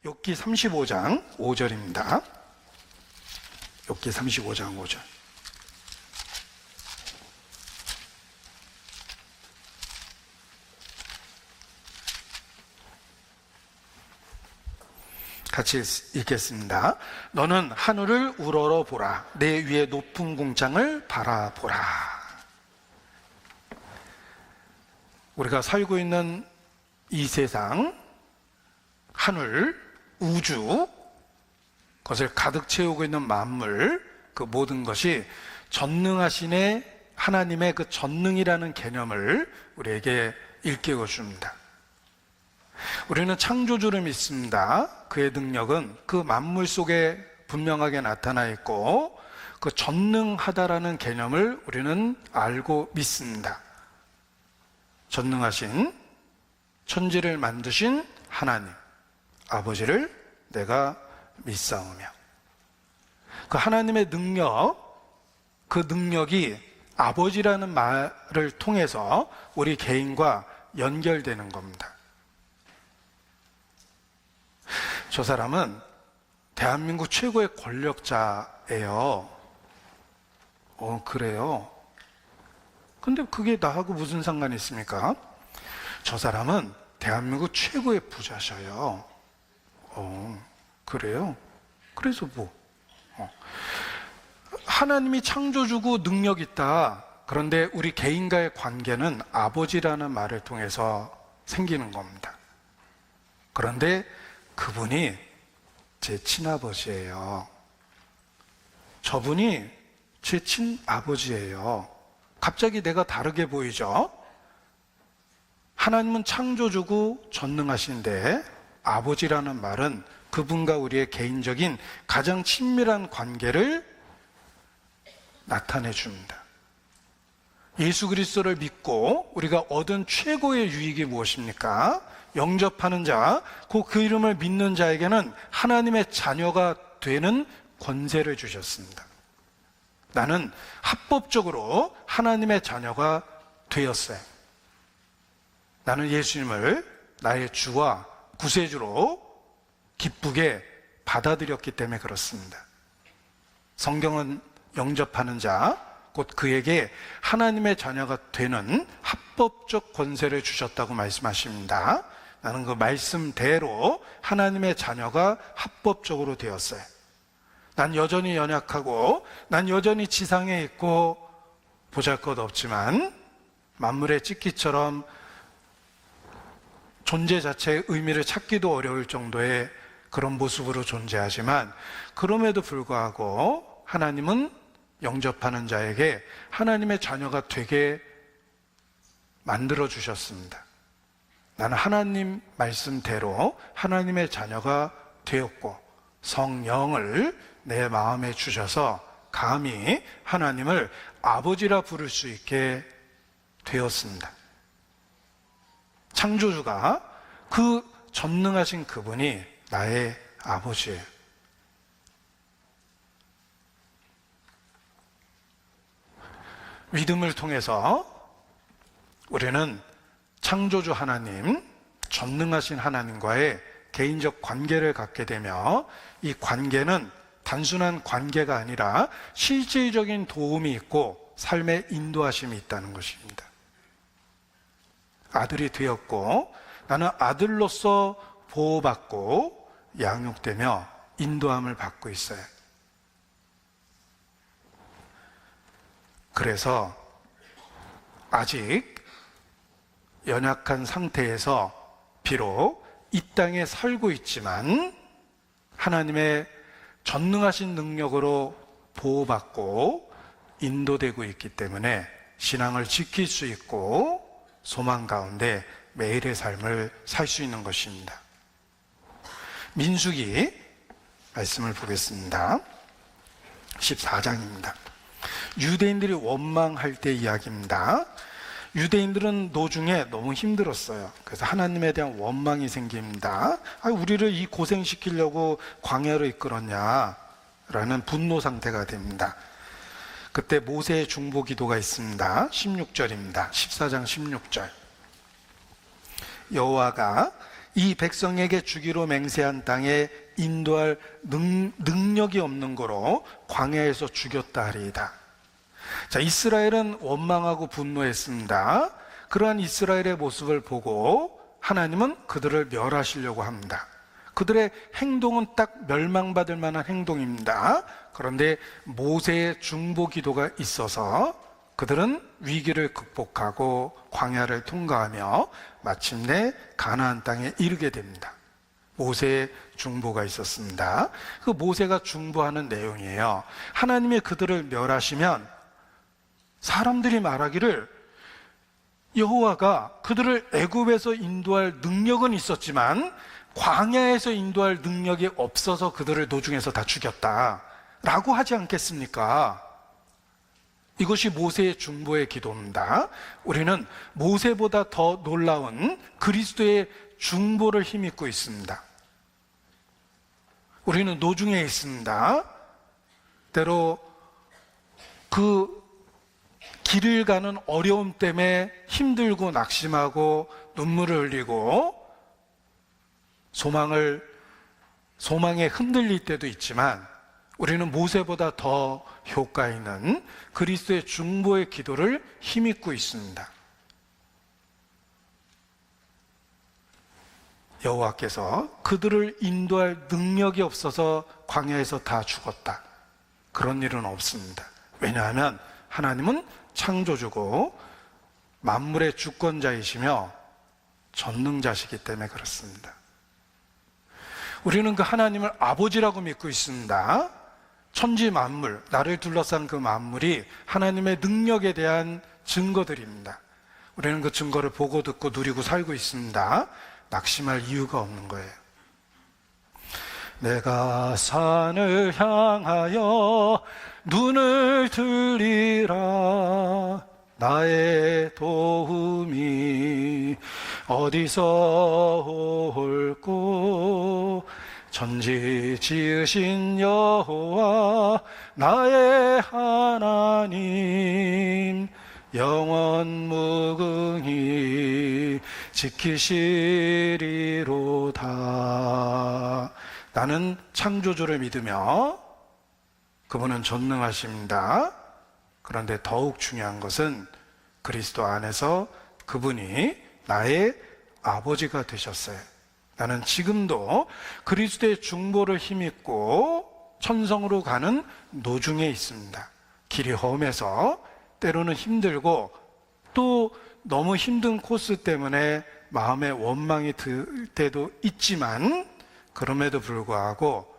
욥기 35장 5절입니다. 욥기 35장 5절. 같이 읽겠습니다. 너는 하늘을 우러러 보라. 내 위에 높은 궁창을 바라보라. 우리가 살고 있는 이 세상, 하늘, 우주, 그것을 가득 채우고 있는 만물, 그 모든 것이 전능하신 하나님의 그 전능이라는 개념을 우리에게 일깨워 줍니다. 우리는 창조주를 믿습니다. 그의 능력은 그 만물 속에 분명하게 나타나 있고 그 전능하다라는 개념을 우리는 알고 믿습니다. 전능하신 천지를 만드신 하나님 아버지를 내가 믿사오며, 그 하나님의 능력, 그 능력이 아버지라는 말을 통해서 우리 개인과 연결되는 겁니다. 저 사람은 대한민국 최고의 권력자예요. 그래요? 근데 그게 나하고 무슨 상관이 있습니까? 저 사람은 대한민국 최고의 부자셔요. 그래요? 그래서 뭐? 하나님이 창조주고 능력 있다. 그런데 우리 개인과의 관계는 아버지라는 말을 통해서 생기는 겁니다. 그런데 그분이 제 친아버지예요. 저분이 제 친아버지예요. 갑자기 내가 다르게 보이죠? 하나님은 창조주고 전능하신데 아버지라는 말은 그분과 우리의 개인적인 가장 친밀한 관계를 나타내 줍니다. 예수 그리스도를 믿고 우리가 얻은 최고의 유익이 무엇입니까? 영접하는 자, 그 이름을 믿는 자에게는 하나님의 자녀가 되는 권세를 주셨습니다. 나는 합법적으로 하나님의 자녀가 되었어요. 나는 예수님을 나의 주와 구세주로 기쁘게 받아들였기 때문에 그렇습니다. 성경은 영접하는 자, 곧 그에게 하나님의 자녀가 되는 합법적 권세를 주셨다고 말씀하십니다. 나는 그 말씀대로 하나님의 자녀가 합법적으로 되었어요. 난 여전히 연약하고 난 여전히 지상에 있고 보잘것없지만 만물의 찢기처럼 존재 자체의 의미를 찾기도 어려울 정도의 그런 모습으로 존재하지만, 그럼에도 불구하고 하나님은 영접하는 자에게 하나님의 자녀가 되게 만들어 주셨습니다. 나는 하나님 말씀대로 하나님의 자녀가 되었고 성령을 내 마음에 주셔서 감히 하나님을 아버지라 부를 수 있게 되었습니다. 창조주가, 그 전능하신 그분이 나의 아버지예요. 믿음을 통해서 우리는 창조주 하나님, 전능하신 하나님과의 개인적 관계를 갖게 되며, 이 관계는 단순한 관계가 아니라 실질적인 도움이 있고 삶의 인도하심이 있다는 것입니다. 아들이 되었고 나는 아들로서 보호받고 양육되며 인도함을 받고 있어요. 그래서 아직 연약한 상태에서 비록 이 땅에 살고 있지만 하나님의 전능하신 능력으로 보호받고 인도되고 있기 때문에 신앙을 지킬 수 있고 소망 가운데 매일의 삶을 살 수 있는 것입니다. 민수기 말씀을 보겠습니다. 14장입니다. 유대인들이 원망할 때 이야기입니다. 유대인들은 노중에 너무 힘들었어요. 그래서 하나님에 대한 원망이 생깁니다. 우리를 이 고생시키려고 광야로 이끌었냐 라는 분노 상태가 됩니다. 그때 모세의 중보 기도가 있습니다. 16절입니다. 14장 16절. 여호와가 이 백성에게 주기로 맹세한 땅에 인도할 능력이 없는 거로 광야에서 죽였다 하리이다. 자, 이스라엘은 원망하고 분노했습니다. 그러한 이스라엘의 모습을 보고 하나님은 그들을 멸하시려고 합니다. 그들의 행동은 딱 멸망받을 만한 행동입니다. 그런데 모세의 중보 기도가 있어서 그들은 위기를 극복하고 광야를 통과하며 마침내 가나안 땅에 이르게 됩니다. 모세의 중보가 있었습니다. 그 모세가 중보하는 내용이에요. 하나님이 그들을 멸하시면 사람들이 말하기를 여호와가 그들을 애굽에서 인도할 능력은 있었지만 광야에서 인도할 능력이 없어서 그들을 노중에서 다 죽였다 라고 하지 않겠습니까? 이것이 모세의 중보의 기도입니다. 우리는 모세보다 더 놀라운 그리스도의 중보를 힘입고 있습니다. 우리는 노중에 있습니다. 때로 그 길을 가는 어려움 때문에 힘들고 낙심하고 눈물을 흘리고 소망에 흔들릴 때도 있지만 우리는 모세보다 더 효과 있는 그리스도의 중보의 기도를 힘입고 있습니다. 여호와께서 그들을 인도할 능력이 없어서 광야에서 다 죽었다. 그런 일은 없습니다. 왜냐하면 하나님은 창조주고 만물의 주권자이시며 전능자시기 때문에 그렇습니다. 우리는 그 하나님을 아버지라고 믿고 있습니다. 천지 만물, 나를 둘러싼 그 만물이 하나님의 능력에 대한 증거들입니다. 우리는 그 증거를 보고 듣고 누리고 살고 있습니다. 낙심할 이유가 없는 거예요. 내가 산을 향하여 눈을 들리라. 나의 도움이 어디서 올꼬. 천지 지으신 여호와 나의 하나님 영원 무궁히 지키시리로다. 나는 창조주를 믿으며 그분은 전능하십니다. 그런데 더욱 중요한 것은 그리스도 안에서 그분이 나의 아버지가 되셨어요. 나는 지금도 그리스도의 중보를 힘입고 천성으로 가는 노중에 있습니다. 길이 험해서 때로는 힘들고 또 너무 힘든 코스 때문에 마음에 원망이 들 때도 있지만 그럼에도 불구하고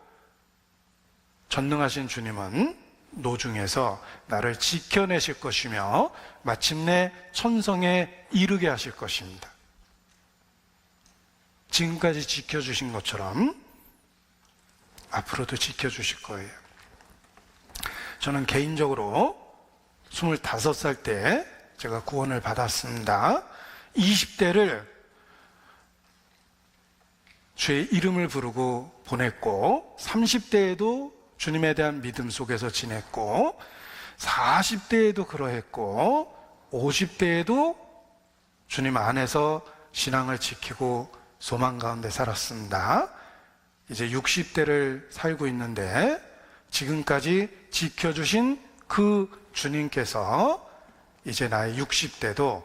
전능하신 주님은 노중에서 나를 지켜내실 것이며 마침내 천성에 이르게 하실 것입니다. 지금까지 지켜주신 것처럼 앞으로도 지켜주실 거예요. 저는 개인적으로 25살 때 제가 구원을 받았습니다. 20대를 주의 이름을 부르고 보냈고 30대에도 주님에 대한 믿음 속에서 지냈고 40대에도 그러했고 50대에도 주님 안에서 신앙을 지키고 소망 가운데 살았습니다. 이제 60대를 살고 있는데 지금까지 지켜주신 그 주님께서 이제 나의 60대도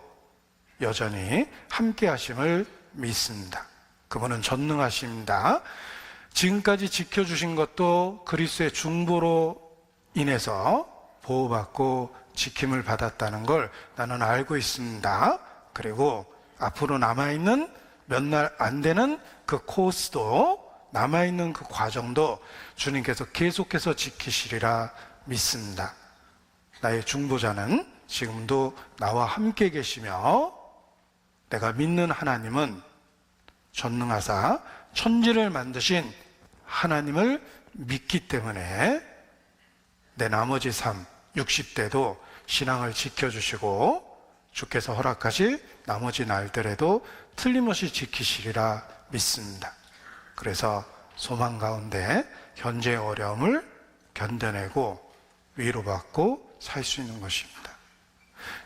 여전히 함께 하심을 믿습니다. 그분은 전능하십니다. 지금까지 지켜주신 것도 그리스도의 중보로 인해서 보호받고 지킴을 받았다는 걸 나는 알고 있습니다. 그리고 앞으로 남아있는 몇 날 안 되는 그 코스도 남아있는 그 과정도 주님께서 계속해서 지키시리라 믿습니다. 나의 중보자는 지금도 나와 함께 계시며 내가 믿는 하나님은 전능하사 천지를 만드신 하나님을 믿기 때문에 내 나머지 삶 60대도 신앙을 지켜주시고 주께서 허락하실 나머지 날들에도 틀림없이 지키시리라 믿습니다. 그래서 소망 가운데 현재의 어려움을 견뎌내고 위로받고 살 수 있는 것입니다.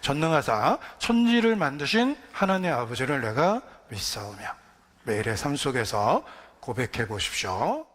전능하사 천지를 만드신 하나님의 아버지를 내가 믿사오며 매일의 삶 속에서 고백해 보십시오.